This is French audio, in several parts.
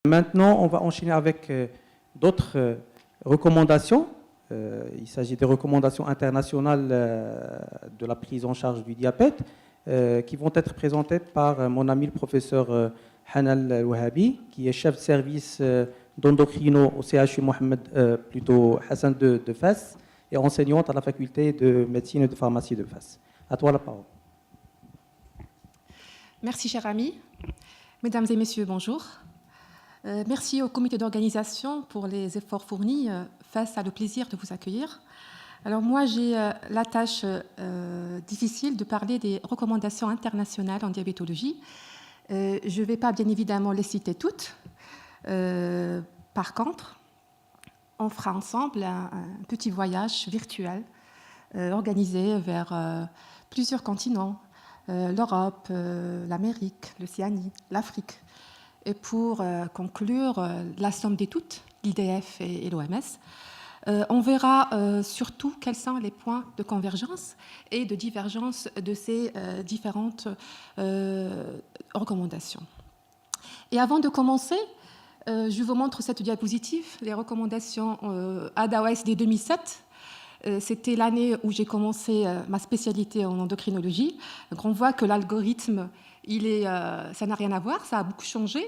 Maintenant, on va enchaîner avec d'autres recommandations. Il s'agit des recommandations internationales de la prise en charge du diabète qui vont être présentées par mon ami le professeur Hanal Wahabi, qui est chef de service d'endocrino au CHU Mohamed Hassan de Fès et enseignante à la faculté de médecine et de pharmacie de Fès. À toi la parole. Merci, cher ami. Mesdames et messieurs, bonjour. Merci au comité d'organisation pour les efforts fournis face à le plaisir de vous accueillir. Alors moi, j'ai la tâche difficile de parler des recommandations internationales en diabétologie. Je ne vais pas bien évidemment les citer toutes. Par contre, on fera ensemble un petit voyage virtuel organisé vers plusieurs continents, l'Europe, l'Amérique, l'Océanie, l'Afrique. Et pour conclure la somme des toutes, l'IDF et l'OMS, on verra surtout quels sont les points de convergence et de divergence de ces différentes recommandations. Et avant de commencer, je vous montre cette diapositive, les recommandations ADA-OSD 2007. C'était l'année où j'ai commencé ma spécialité en endocrinologie. Donc on voit que l'algorithme, ça n'a rien à voir, ça a beaucoup changé.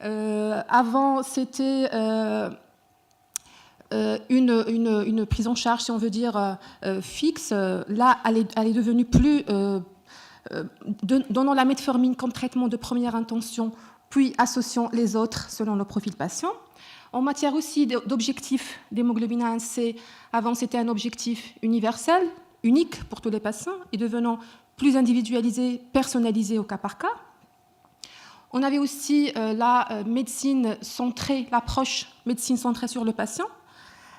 Avant, c'était une prise en charge, si on veut dire, fixe. Là, elle est devenue plus... donnant la metformine comme traitement de première intention, puis associant les autres selon le profil patient. En matière aussi d'objectifs d'hémoglobine A1C, avant c'était un objectif universel, unique pour tous les patients, et devenant plus individualisé, personnalisé au cas par cas. On avait aussi la médecine centrée, l'approche médecine centrée sur le patient,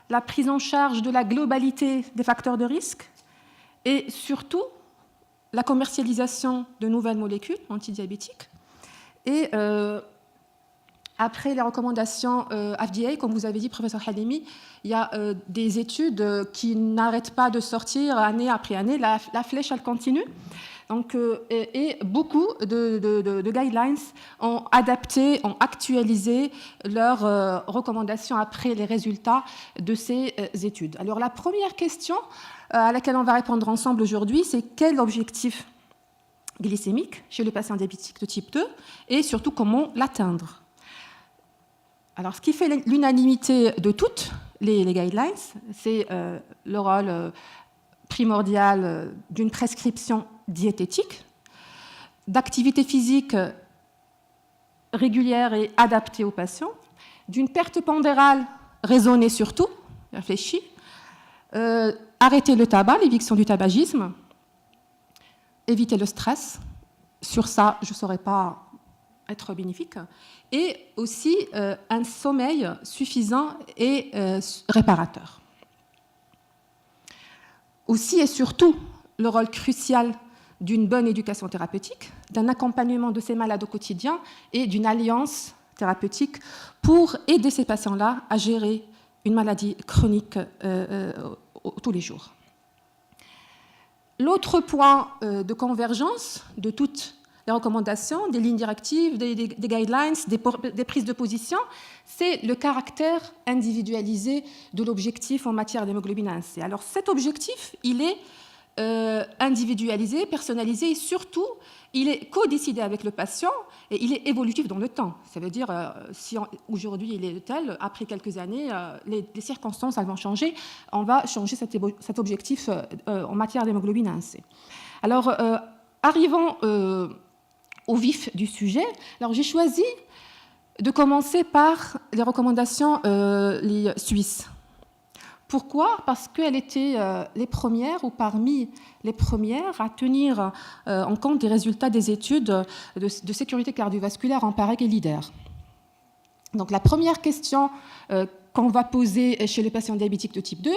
la prise en charge de la globalité des facteurs de risque, et surtout la commercialisation de nouvelles molécules antidiabétiques. Et après les recommandations FDA, comme vous avez dit, professeur Halimi, il y a des études qui n'arrêtent pas de sortir année après année. La flèche, elle continue. Donc, et beaucoup de guidelines ont adapté, ont actualisé leurs recommandations après les résultats de ces études. Alors, la première question à laquelle on va répondre ensemble aujourd'hui, c'est quel objectif glycémique chez le patient diabétique de type 2 et surtout comment l'atteindre. Alors, ce qui fait l'unanimité de toutes les guidelines, c'est le rôle primordial d'une prescription diététique, d'activité physique régulière et adaptée aux patients, d'une perte pondérale raisonnée surtout, réfléchie, arrêter le tabac, l'éviction du tabagisme, éviter le stress. Sur ça, je ne saurais pas être bénéfique, et aussi un sommeil suffisant et réparateur. Aussi et surtout, le rôle crucial d'une bonne éducation thérapeutique, d'un accompagnement de ces malades au quotidien et d'une alliance thérapeutique pour aider ces patients-là à gérer une maladie chronique tous les jours. L'autre point de convergence de toutes les recommandations, des lignes directives, des guidelines, des prises de position, c'est le caractère individualisé de l'objectif en matière d'hémoglobine A1C. Alors cet objectif, il est individualisé, personnalisé et surtout, il est co-décidé avec le patient et il est évolutif dans le temps. Ça veut dire, si aujourd'hui il est tel, après quelques années, les circonstances elles vont changer, on va changer cet objectif en matière d'hémoglobine A1C. Alors, arrivons au vif du sujet. Alors, j'ai choisi de commencer par les recommandations les suisses. Pourquoi ? Parce qu'elles étaient les premières ou parmi les premières à tenir en compte des résultats des études de sécurité cardiovasculaire en PAREG et LIDER. Donc la première question qu'on va poser chez les patients diabétiques de type 2,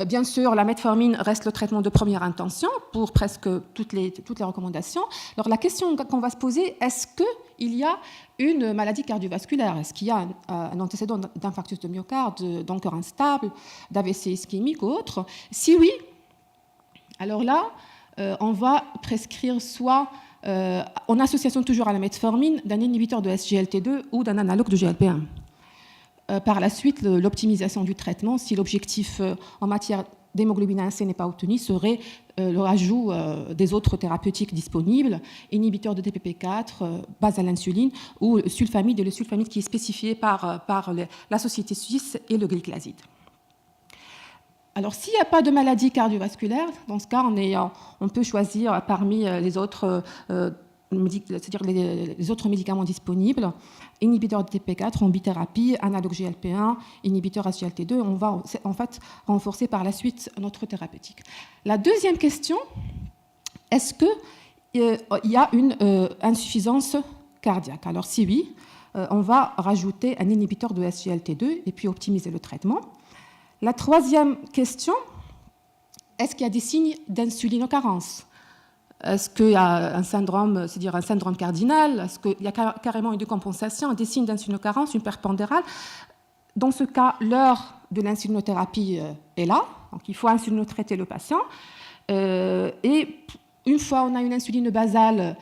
bien sûr, la metformine reste le traitement de première intention pour presque toutes les recommandations. Alors la question qu'on va se poser, est-ce qu'il y a une maladie cardiovasculaire? Est-ce qu'il y a un antécédent d'infarctus de myocarde, d'encore instable, d'AVC ischémique ou autre? Si oui, alors là, on va prescrire soit en association toujours à la metformine, d'un inhibiteur de SGLT2 ou d'un analogue de GLP1. Par la suite, l'optimisation du traitement, si l'objectif en matière d'hémoglobine A1C n'est pas obtenu, serait le rajout des autres thérapeutiques disponibles, inhibiteurs de DPP4, base à l'insuline, ou le sulfamide qui est spécifié par la société suisse et le glyclaside. Alors, s'il n'y a pas de maladie cardiovasculaire, dans ce cas, on peut choisir parmi les autres, c'est-à-dire les autres médicaments disponibles, inhibiteur de DPP4 en bithérapie, analogue GLP1, inhibiteur SGLT2. On va en fait renforcer par la suite notre thérapeutique. La deuxième question, est-ce qu'il y a une insuffisance cardiaque? Alors, si oui, on va rajouter un inhibiteur de SGLT2 et puis optimiser le traitement. La troisième question, est-ce qu'il y a des signes d'insulinocarence? Est-ce qu'il y a un syndrome, c'est-à-dire un syndrome cardinal? Est-ce qu'il y a carrément une décompensation, des signes d'insulinocarence, une perte pondérale? Dans ce cas, l'heure de l'insulinothérapie est là, donc il faut insulinotraiter le patient. Et une fois on a une insuline basale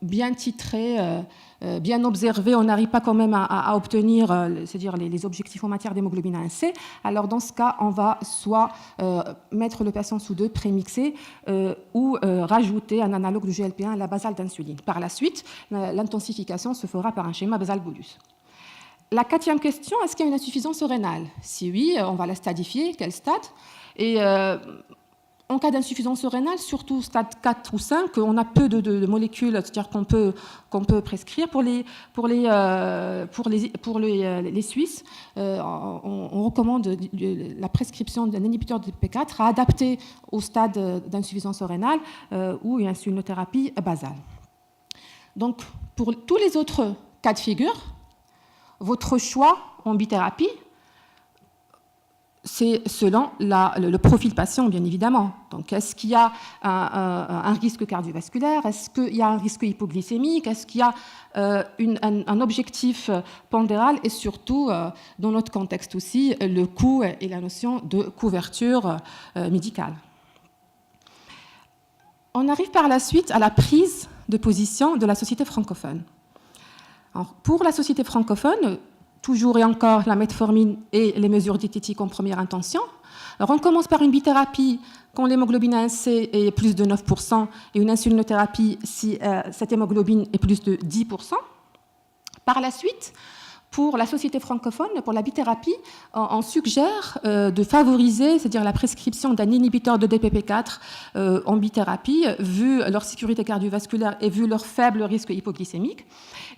bien titrée, bien observée, on n'arrive pas quand même à obtenir c'est-à-dire les objectifs en matière d'hémoglobine A1C. Alors dans ce cas, on va soit mettre le patient sous 2 prémixés ou rajouter un analogue de GLP1 à la basale d'insuline. Par la suite, l'intensification se fera par un schéma basal-bolus. La quatrième question, est-ce qu'il y a une insuffisance rénale? Si oui, on va la stadifier. Quel stade? Et en cas d'insuffisance rénale, surtout stade 4 ou 5, on a peu de molécules, c'est-à-dire qu'on peut prescrire. Pour les Suisses, on recommande la prescription d'un inhibiteur de DPP4 à adapter au stade d'insuffisance rénale ou une insulinothérapie basale. Donc, pour tous les autres cas de figure, votre choix en bithérapie, c'est selon le profil patient, bien évidemment. Donc, est-ce qu'il y a un risque cardiovasculaire? Est-ce qu'il y a un risque hypoglycémique? Est-ce qu'il y a un objectif pondéral? Et surtout, dans notre contexte aussi, le coût et la notion de couverture médicale. On arrive par la suite à la prise de position de la société francophone. Alors, pour la société francophone, toujours et encore la metformine et les mesures diététiques en première intention. Alors on commence par une bithérapie quand l'hémoglobine A1C est plus de 9% et une insulinothérapie si cette hémoglobine est plus de 10%. Par la suite, pour la société francophone, pour la bithérapie, on suggère de favoriser, c'est-à-dire la prescription d'un inhibiteur de DPP4 en bithérapie, vu leur sécurité cardiovasculaire et vu leur faible risque hypoglycémique.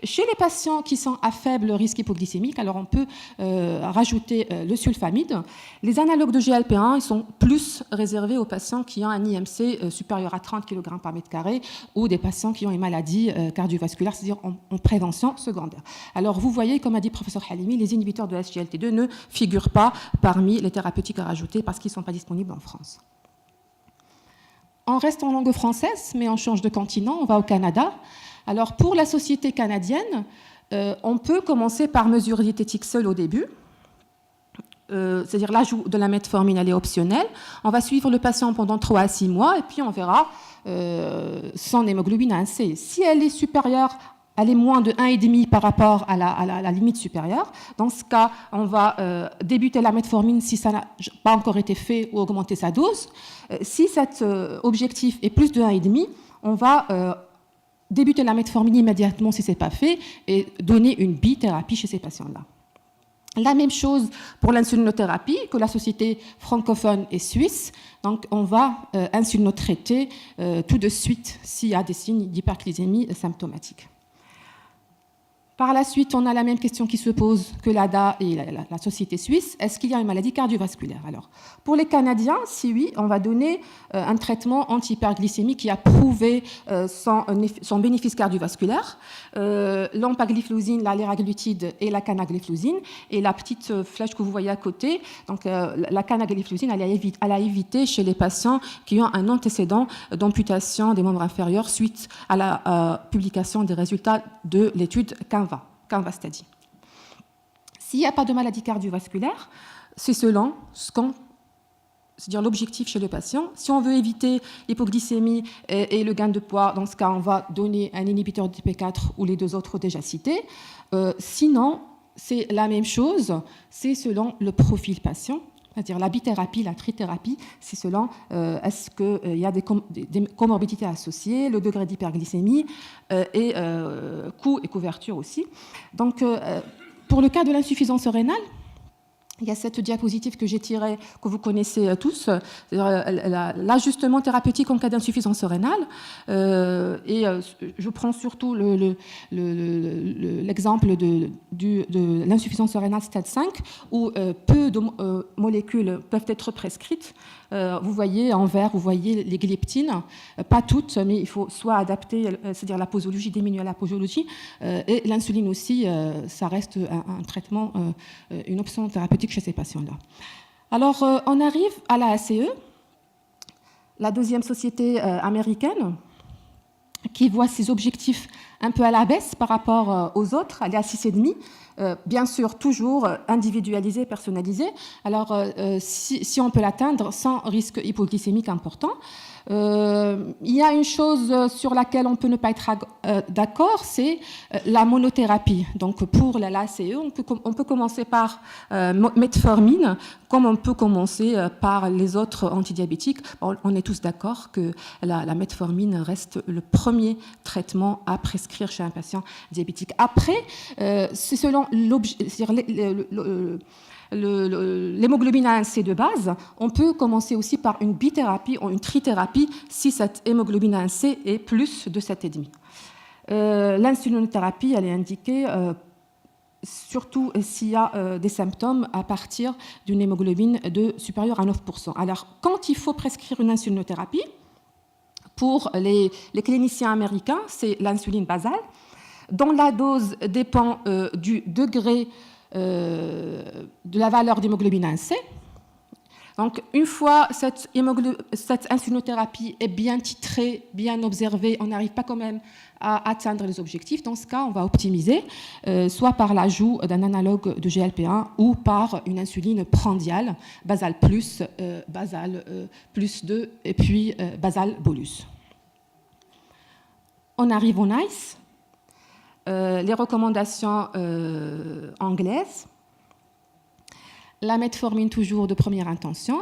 Chez les patients qui sont à faible risque hypoglycémique, alors on peut rajouter le sulfamide. Les analogues de GLP1, ils sont plus réservés aux patients qui ont un IMC supérieur à 30 kg par mètre carré ou des patients qui ont une maladie cardiovasculaire, c'est-à-dire en prévention secondaire. Alors vous voyez, comme a dit le professeur Halimi, les inhibiteurs de SGLT2 ne figurent pas parmi les thérapeutiques à rajouter parce qu'ils ne sont pas disponibles en France. On reste en langue française, mais on change de continent, on va au Canada. Alors pour la société canadienne, on peut commencer par mesure diététique seule au début, c'est-à-dire l'ajout de la metformine, elle est optionnelle. On va suivre le patient pendant 3 à 6 mois et puis on verra son hémoglobine A1C. Si elle est supérieure, elle est moins de 1,5 par rapport à la limite supérieure. Dans ce cas, on va débuter la metformine si ça n'a pas encore été fait ou augmenter sa dose. Si cet objectif est plus de 1,5, on va débuter la metformine immédiatement si ce n'est pas fait et donner une bithérapie chez ces patients-là. La même chose pour l'insulinothérapie que la société francophone et suisse. Donc, on va insulinotraiter tout de suite s'il y a des signes d'hyperglycémie symptomatiques. Par la suite, on a la même question qui se pose que l'ADA et la société suisse. Est-ce qu'il y a une maladie cardiovasculaire? Alors, pour les Canadiens, si oui, on va donner un traitement anti-hyperglycémique qui a prouvé son bénéfice cardiovasculaire. L'empagliflozine, la liraglutide et la canagliflozine. Et la petite flèche que vous voyez à côté, donc la canagliflozine, elle a évité chez les patients qui ont un antécédent d'amputation des membres inférieurs suite à la publication des résultats de l'étude Canva Study. S'il n'y a pas de maladie cardiovasculaire, c'est selon ce qu'on c'est-à-dire l'objectif chez le patient. Si on veut éviter l'hypoglycémie et le gain de poids, dans ce cas, on va donner un inhibiteur de TP4 ou les deux autres déjà cités. Sinon, c'est la même chose, c'est selon le profil patient. C'est-à-dire la bithérapie, la trithérapie, c'est selon est-ce qu'il y a des comorbidités associées, le degré d'hyperglycémie et coût et couverture aussi. Donc, pour le cas de l'insuffisance rénale, il y a cette diapositive que j'ai tirée, que vous connaissez tous, l'ajustement thérapeutique en cas d'insuffisance rénale. Je prends surtout l'exemple de l'insuffisance rénale stade 5, où peu de molécules peuvent être prescrites. Vous voyez en vert, vous voyez les gliptines, pas toutes, mais il faut soit adapter, c'est-à-dire la posologie, diminuer la posologie, et l'insuline aussi, ça reste un traitement, une option thérapeutique chez ces patients-là. Alors, on arrive à la ACE, la deuxième société américaine, qui voit ses objectifs un peu à la baisse par rapport aux autres, elle est à 6,5. Bien sûr, toujours individualisé, personnalisé. Alors, si on peut l'atteindre sans risque hypoglycémique important. Il y a une chose sur laquelle on peut ne pas être d'accord, c'est la monothérapie. Donc, pour la ACE, on peut commencer par metformine, comme on peut commencer par les autres antidiabétiques. On est tous d'accord que la metformine reste le premier traitement à prescrire chez un patient diabétique. Après, c'est selon l'hémoglobine A1C de base, on peut commencer aussi par une bithérapie ou une trithérapie si cette hémoglobine A1C est plus de 7,5. L'insulinothérapie, elle est indiquée surtout s'il y a des symptômes à partir d'une hémoglobine supérieure à 9%. Alors, quand il faut prescrire une insulinothérapie, pour les cliniciens américains, c'est l'insuline basale, dont la dose dépend du degré de la valeur d'hémoglobine A1C. Donc, une fois cette insulinothérapie est bien titrée, bien observée, on n'arrive pas quand même à atteindre les objectifs. Dans ce cas, on va optimiser, soit par l'ajout d'un analogue de GLP-1 ou par une insuline prandiale, basal plus 2 et puis basal bolus. On arrive au NICE. Les recommandations anglaises. La metformine toujours de première intention.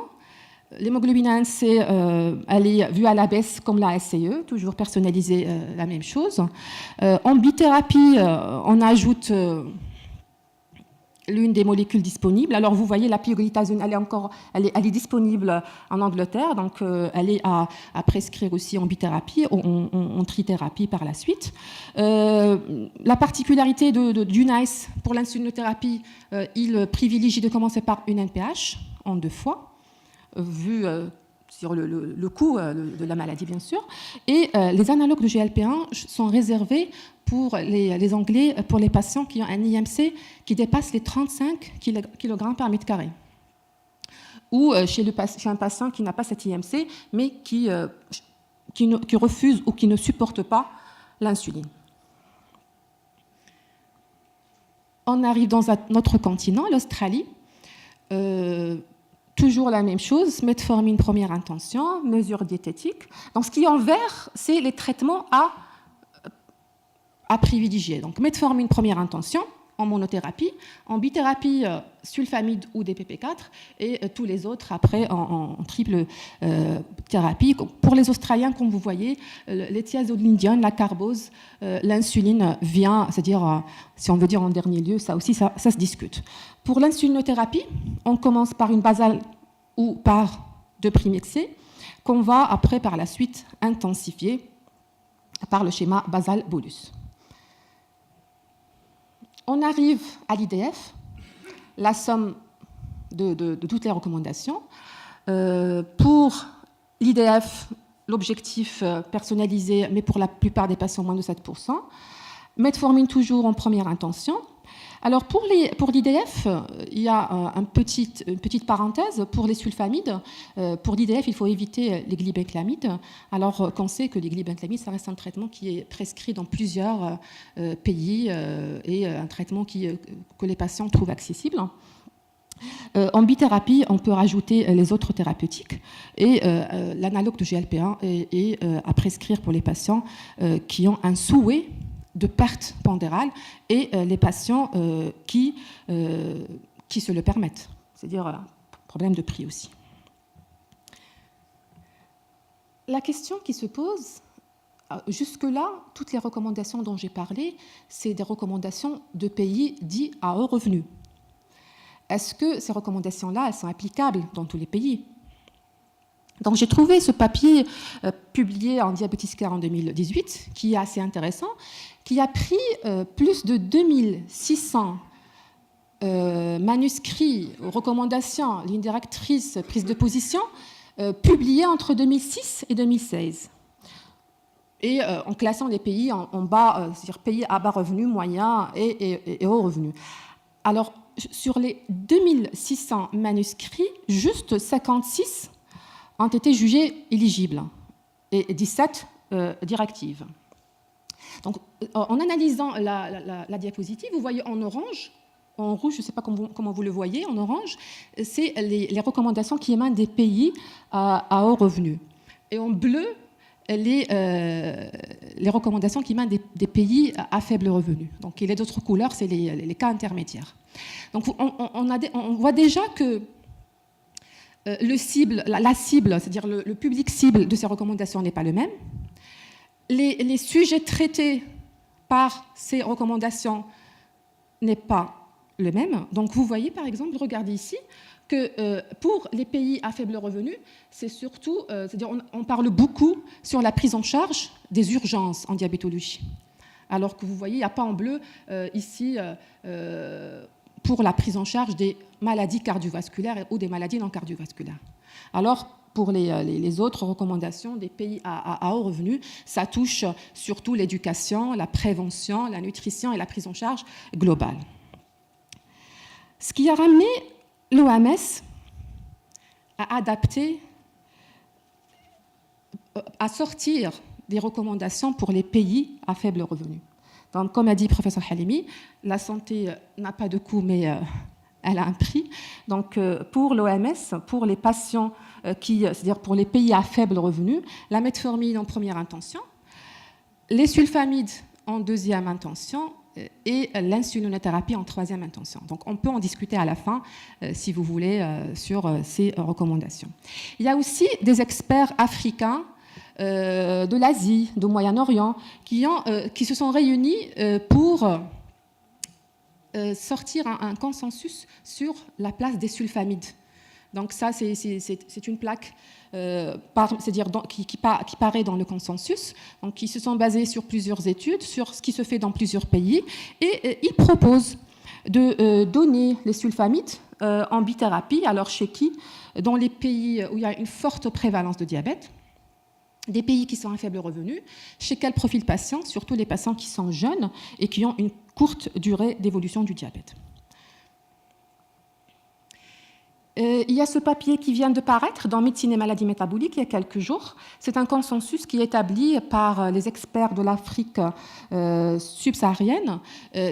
L'hémoglobine A1C, elle est vue à la baisse comme la SCE, toujours personnalisée, la même chose. En bithérapie, on ajoute l'une des molécules disponibles. Alors vous voyez, la pioglitazone, elle est disponible en Angleterre, donc elle est à prescrire aussi en bithérapie, en trithérapie par la suite. La particularité du NICE pour l'insulinothérapie, il privilégie de commencer par une NPH en 2 fois, vu sur le coût de la maladie, bien sûr. Et les analogues de GLP-1 sont réservés pour les Anglais, pour les patients qui ont un IMC qui dépasse les 35 kg par mètre carré. Ou chez un patient qui n'a pas cet IMC, mais qui refuse ou qui ne supporte pas l'insuline. On arrive dans notre continent, l'Australie. Toujours la même chose, metformine première intention, mesure diététique. Donc, ce qui est en vert, c'est les traitements à privilégier. Donc, metformine première intention en monothérapie, en bithérapie, sulfamide ou DPP4, et tous les autres après en triple thérapie. Pour les Australiens, comme vous voyez, les thiazolinidione, la carbose, l'insuline vient, c'est-à-dire, si on veut dire en dernier lieu, ça aussi, ça se discute. Pour l'insulinothérapie, on commence par une basale ou par de primexé, qu'on va après, par la suite, intensifier par le schéma basal-bolus. On arrive à l'IDF, la somme de toutes les recommandations. Pour l'IDF, l'objectif personnalisé, mais pour la plupart des patients, moins de 7%. Metformine toujours en première intention. Alors pour l'IDF, il y a une petite parenthèse pour les sulfamides. Pour l'IDF, il faut éviter les glibenclamides, alors qu'on sait que les glibenclamides, ça reste un traitement qui est prescrit dans plusieurs pays et un traitement que les patients trouvent accessible. En bithérapie, on peut rajouter les autres thérapeutiques et l'analogue de GLP-1 est à prescrire pour les patients qui ont un souhait de perte pondérale et les patients qui se le permettent, c'est-à-dire problème de prix aussi. La question qui se pose, jusque-là, toutes les recommandations dont j'ai parlé, c'est des recommandations de pays dits à haut revenu. Est-ce que ces recommandations-là, elles sont applicables dans tous les pays? Donc j'ai trouvé ce papier publié en Diabetes Care en 2018, qui est assez intéressant, qui a pris plus de 2600 manuscrits, recommandations, lignes directrices, prises de position, publiés entre 2006 et 2016. Et en classant les pays en bas, c'est-à-dire pays à bas revenu, moyen et haut revenu. Alors, sur les 2600 manuscrits, juste 56 ont été jugés éligibles et 17 directives. Donc, en analysant la diapositive, vous voyez en orange, en rouge, je ne sais pas comment vous le voyez, en orange, c'est les recommandations qui émanent des pays à haut revenu. Et en bleu, les recommandations qui émanent des pays à faible revenu. Donc, les autres couleurs, c'est les cas intermédiaires. Donc, on voit déjà que la cible, c'est-à-dire le public cible de ces recommandations n'est pas le même. Les sujets traités par ces recommandations n'est pas le même. Donc, vous voyez, par exemple, regardez ici, que pour les pays à faible revenu, c'est surtout, c'est-à-dire on parle beaucoup sur la prise en charge des urgences en diabétologie. Alors que vous voyez, il n'y a pas en bleu ici pour la prise en charge des maladies cardiovasculaires ou des maladies non cardiovasculaires. Alors, pour les autres recommandations des pays à haut revenu, ça touche surtout l'éducation, la prévention, la nutrition et la prise en charge globale. Ce qui a ramené l'OMS a adapté, à sortir des recommandations pour les pays à faible revenu. Donc, comme a dit le professeur Halimi, la santé n'a pas de coût, mais elle a un prix. Donc, pour l'OMS, pour les patients, c'est-à-dire pour les pays à faible revenu, la metformine en première intention, les sulfamides en deuxième intention, et l'insulinothérapie en troisième intention. Donc, on peut en discuter à la fin, si vous voulez, sur ces recommandations. Il y a aussi des experts africains de l'Asie, du Moyen-Orient, qui se sont réunis pour sortir un consensus sur la place des sulfamides. Donc ça, c'est une plaque c'est-à-dire qui paraît dans le consensus, donc qui se sont basés sur plusieurs études, sur ce qui se fait dans plusieurs pays, et ils proposent de donner les sulfamides en bithérapie. Alors chez qui? Dans les pays où il y a une forte prévalence de diabète, des pays qui sont à faible revenu. Chez quel profil patient? Surtout les patients qui sont jeunes et qui ont une courte durée d'évolution du diabète. Il y a ce papier qui vient de paraître dans Médecine et maladies métaboliques il y a quelques jours. C'est un consensus qui est établi par les experts de l'Afrique subsaharienne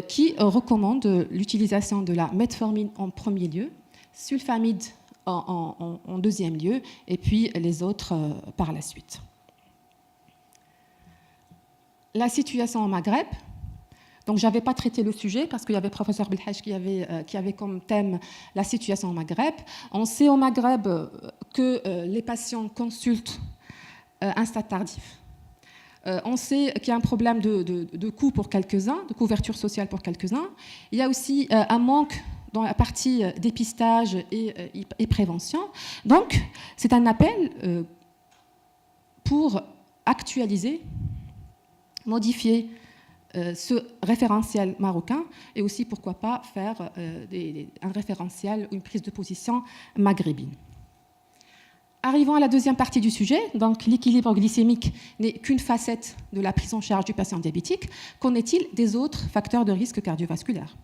qui recommandent l'utilisation de la metformine en premier lieu, sulfamide en deuxième lieu, et puis les autres par la suite. La situation au Maghreb. Donc, je n'avais pas traité le sujet parce qu'il y avait le professeur Belhaj qui avait comme thème la situation au Maghreb. On sait au Maghreb que les patients consultent un stade tardif. On sait qu'il y a un problème de coût pour quelques-uns, de couverture sociale pour quelques-uns. Il y a aussi un manque dans la partie dépistage et prévention. Donc, c'est un appel pour actualiser, modifier ce référentiel marocain et aussi, pourquoi pas, faire un référentiel ou une prise de position maghrébine. Arrivons à la deuxième partie du sujet. Donc, l'équilibre glycémique n'est qu'une facette de la prise en charge du patient diabétique. Qu'en est-il des autres facteurs de risque cardiovasculaire?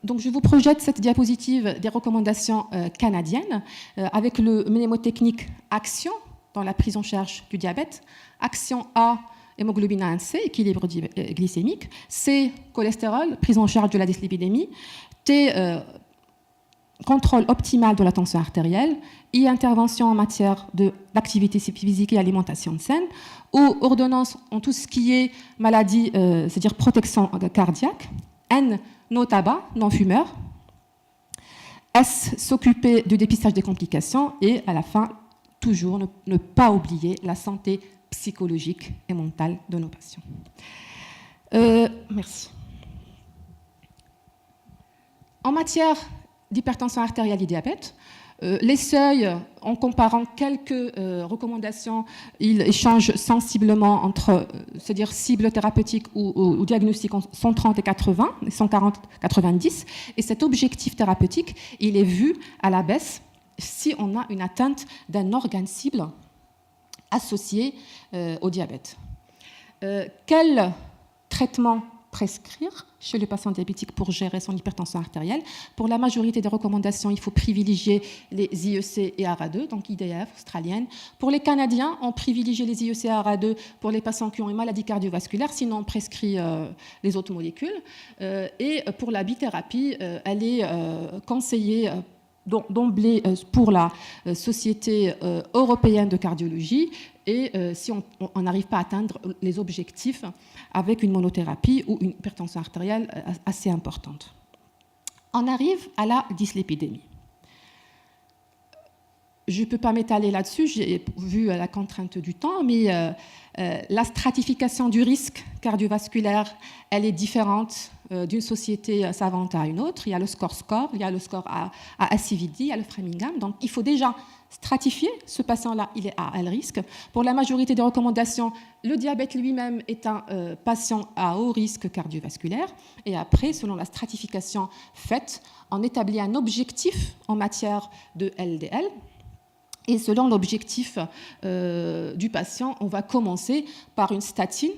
Donc, je vous projette cette diapositive des recommandations canadiennes avec le mnémotechnique ACTION dans la prise en charge du diabète. Action A, hémoglobine A1C, équilibre glycémique. C, cholestérol, prise en charge de la dyslipidémie. T, contrôle optimal de la tension artérielle et intervention en matière d'activité physique et alimentation saine, ou ordonnance en tout ce qui est maladie, c'est-à-dire protection cardiaque. N, no tabac, non-fumeur. S, s'occuper du dépistage des complications. Et à la fin, toujours ne pas oublier la santé psychologique et mentale de nos patients. Merci. En matière d'hypertension artérielle et diabète, les seuils, en comparant quelques recommandations, ils changent sensiblement entre, c'est-à-dire cible thérapeutique ou diagnostic, 130 et 80, 140, 90. Et cet objectif thérapeutique, il est vu à la baisse si on a une atteinte d'un organe cible associé au diabète. Quel traitement prescrire chez le patient diabétique pour gérer son hypertension artérielle? Pour la majorité des recommandations, il faut privilégier les IEC et ARA2, donc IDF australienne. Pour les Canadiens, on privilégie les IEC et ARA2 pour les patients qui ont une maladie cardiovasculaire, sinon on prescrit les autres molécules. Et pour la bithérapie, elle est conseillée d'emblée pour la Société européenne de cardiologie, et si on n'arrive pas à atteindre les objectifs avec une monothérapie ou une hypertension artérielle assez importante. On arrive à la dyslipidémie. Je ne peux pas m'étaler là-dessus, j'ai vu la contrainte du temps, mais la stratification du risque cardiovasculaire, elle est différente d'une société savante à une autre. Il y a le score, il y a le score à ACVD, il y a le Framingham. Donc il faut déjà stratifier ce patient-là, il est à risque. Pour la majorité des recommandations, le diabète lui-même est un patient à haut risque cardiovasculaire. Et après, selon la stratification faite, on établit un objectif en matière de LDL. Et selon l'objectif du patient, on va commencer par une statine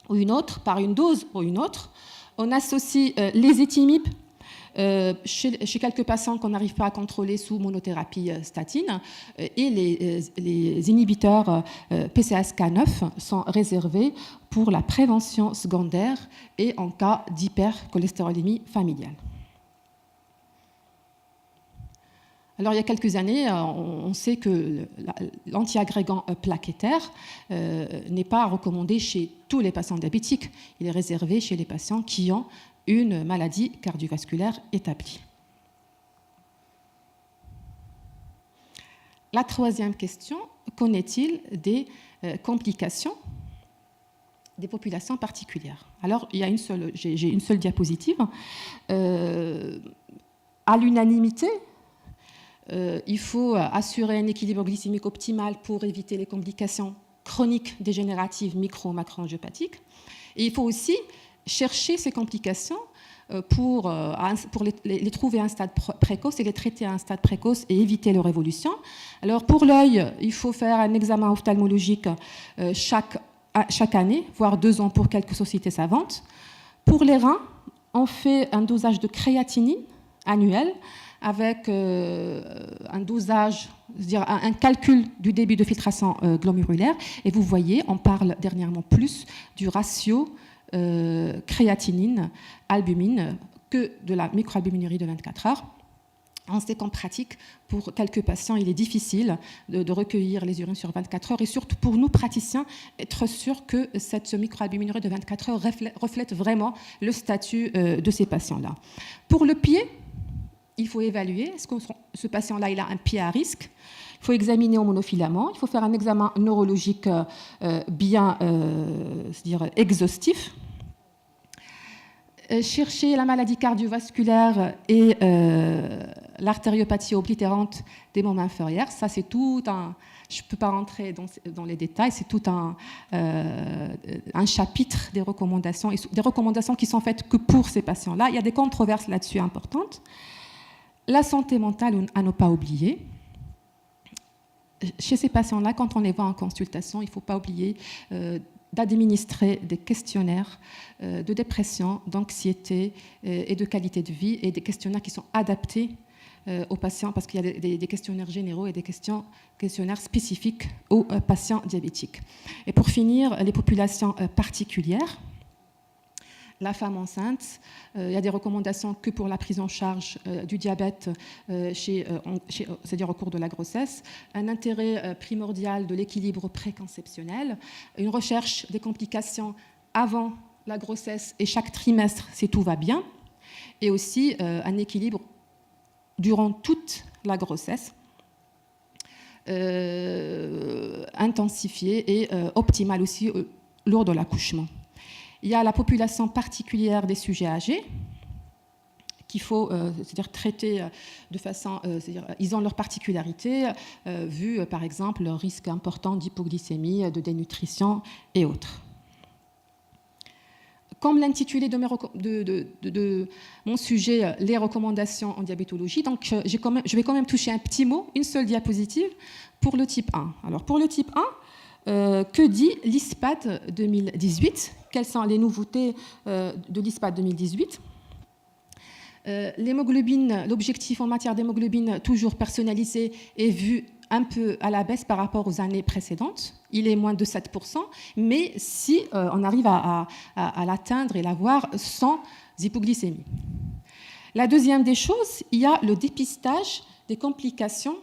ou une autre, par une dose ou une autre. On associe l'ézetimibe chez quelques patients qu'on n'arrive pas à contrôler sous monothérapie statine, et les inhibiteurs PCSK9 sont réservés pour la prévention secondaire et en cas d'hypercholestérolémie familiale. Alors, il y a quelques années, on sait que l'antiagrégant plaquettaire n'est pas recommandé chez tous les patients diabétiques. Il est réservé chez les patients qui ont une maladie cardiovasculaire établie. La troisième question, qu'en est-il des complications des populations particulières? Alors, j'ai une seule diapositive. À l'unanimité, il faut assurer un équilibre glycémique optimal pour éviter les complications chroniques dégénératives micro-macroangiopathiques. Et il faut aussi chercher ces complications pour les trouver à un stade précoce et les traiter à un stade précoce et éviter leur évolution. Alors pour l'œil, il faut faire un examen ophtalmologique chaque année, voire 2 ans pour quelques sociétés savantes. Pour les reins, on fait un dosage de créatinine annuel avec un dosage, c'est-à-dire un calcul du débit de filtration glomérulaire. Et vous voyez, on parle dernièrement plus du ratio créatinine-albumine que de la microalbuminurie de 24 heures. On sait qu'en pratique, pour quelques patients, il est difficile de recueillir les urines sur 24 heures, et surtout pour nous praticiens, être sûr que cette microalbuminurie de 24 heures reflète vraiment le statut de ces patients-là. Pour le pied, il faut évaluer, est-ce que ce patient-là il a un pied à risque? Il faut examiner au monofilament, il faut faire un examen neurologique bien c'est-à-dire exhaustif. Chercher la maladie cardiovasculaire et l'artériopathie oblitérante des membres inférieurs, ça c'est tout un... Je ne peux pas rentrer dans les détails, c'est tout un chapitre des recommandations qui sont faites que pour ces patients-là. Il y a des controverses là-dessus importantes. La santé mentale, à ne pas oublier. Chez ces patients-là, quand on les voit en consultation, il ne faut pas oublier d'administrer des questionnaires de dépression, d'anxiété et de qualité de vie, et des questionnaires qui sont adaptés aux patients, parce qu'il y a des questionnaires généraux et des questionnaires spécifiques aux patients diabétiques. Et pour finir, les populations particulières. la femme enceinte. Il y a des recommandations que pour la prise en charge du diabète, c'est-à-dire au cours de la grossesse, un intérêt primordial de l'équilibre préconceptionnel, une recherche des complications avant la grossesse et chaque trimestre si tout va bien, et aussi un équilibre durant toute la grossesse, intensifié et optimal aussi lors de l'accouchement. Il y a la population particulière des sujets âgés qu'il faut c'est-à-dire traiter de façon, c'est-à-dire ils ont leurs particularités, vu par exemple leur risque important d'hypoglycémie, de dénutrition et autres. Comme l'intitulé de mon sujet, les recommandations en diabétologie, donc je vais quand même toucher un petit mot, une seule diapositive, pour le type 1. Alors pour le type 1, que dit l'ISPAD 2018 ? Quelles sont les nouveautés de l'ISPAD 2018 ? L'hémoglobine, l'objectif en matière d'hémoglobine toujours personnalisé est vu un peu à la baisse par rapport aux années précédentes. Il est moins de 7%, mais si on arrive à l'atteindre et l'avoir sans hypoglycémie. La deuxième des choses, il y a le dépistage des complications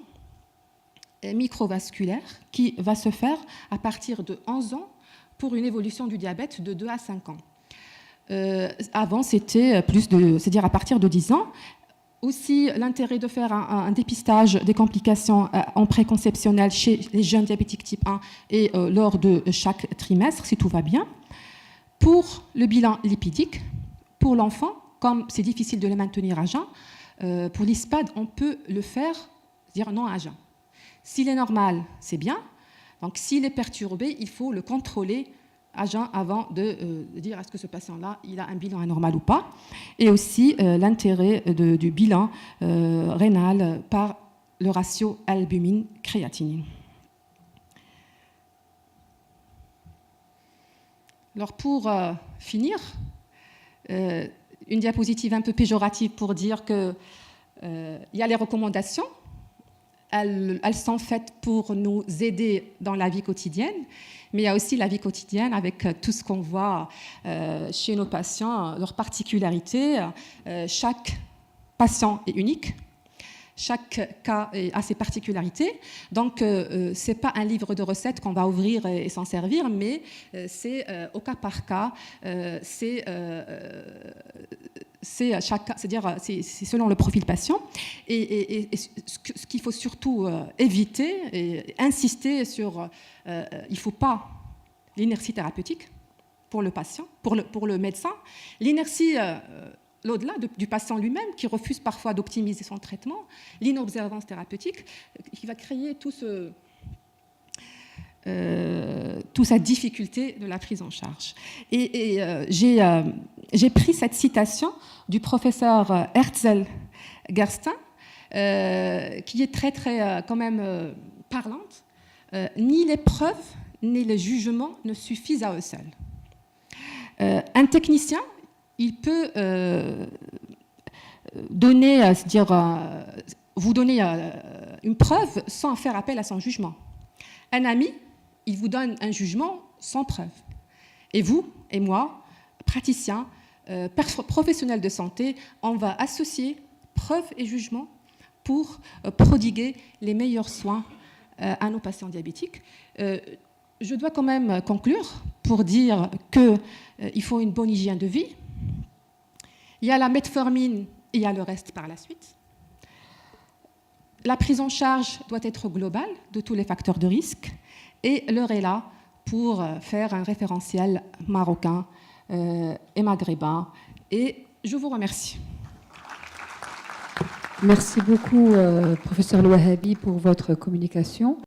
microvasculaires qui va se faire à partir de 11 ans pour une évolution du diabète de 2 à 5 ans. Avant, c'était c'est-à-dire à partir de 10 ans. Aussi, l'intérêt de faire un dépistage des complications en préconceptionnel chez les jeunes diabétiques type 1 et lors de chaque trimestre, si tout va bien. Pour le bilan lipidique, pour l'enfant, comme c'est difficile de le maintenir à jeun, pour l'ISPAD, on peut le faire, dire non à jeun. S'il est normal, c'est bien. Donc, s'il est perturbé, il faut le contrôler à jeun avant de dire est-ce que ce patient-là, il a un bilan anormal ou pas. Et aussi l'intérêt du bilan rénal par le ratio albumine-créatinine. Alors pour finir, une diapositive un peu péjorative pour dire qu'il y a les recommandations. Elles sont faites pour nous aider dans la vie quotidienne, mais il y a aussi la vie quotidienne avec tout ce qu'on voit chez nos patients, leurs particularités. Chaque patient est unique, chaque cas a ses particularités. Donc, ce n'est pas un livre de recettes qu'on va ouvrir et s'en servir, mais c'est au cas par cas, c'est selon le profil patient. Et ce qu'il faut surtout éviter et insister sur, il ne faut pas l'inertie thérapeutique pour le patient, pour le médecin. L'inertie, l'au-delà du patient lui-même, qui refuse parfois d'optimiser son traitement, l'inobservance thérapeutique, qui va créer toute sa difficulté de la prise en charge. Et j'ai pris cette citation du professeur Herzl-Gersten, qui est très, très, quand même, parlante. Ni les preuves, ni les jugements ne suffisent à eux seuls. Un technicien, il peut vous donner une preuve sans faire appel à son jugement. Un ami, il vous donne un jugement sans preuve. Et vous et moi, praticiens, professionnels de santé, on va associer preuve et jugement pour prodiguer les meilleurs soins à nos patients diabétiques. Je dois quand même conclure pour dire qu'il faut une bonne hygiène de vie. Il y a la metformine et il y a le reste par la suite. La prise en charge doit être globale de tous les facteurs de risque et l'heure est là pour faire un référentiel marocain et maghrébin. Et je vous remercie. Merci beaucoup, professeur Louahabi, pour votre communication.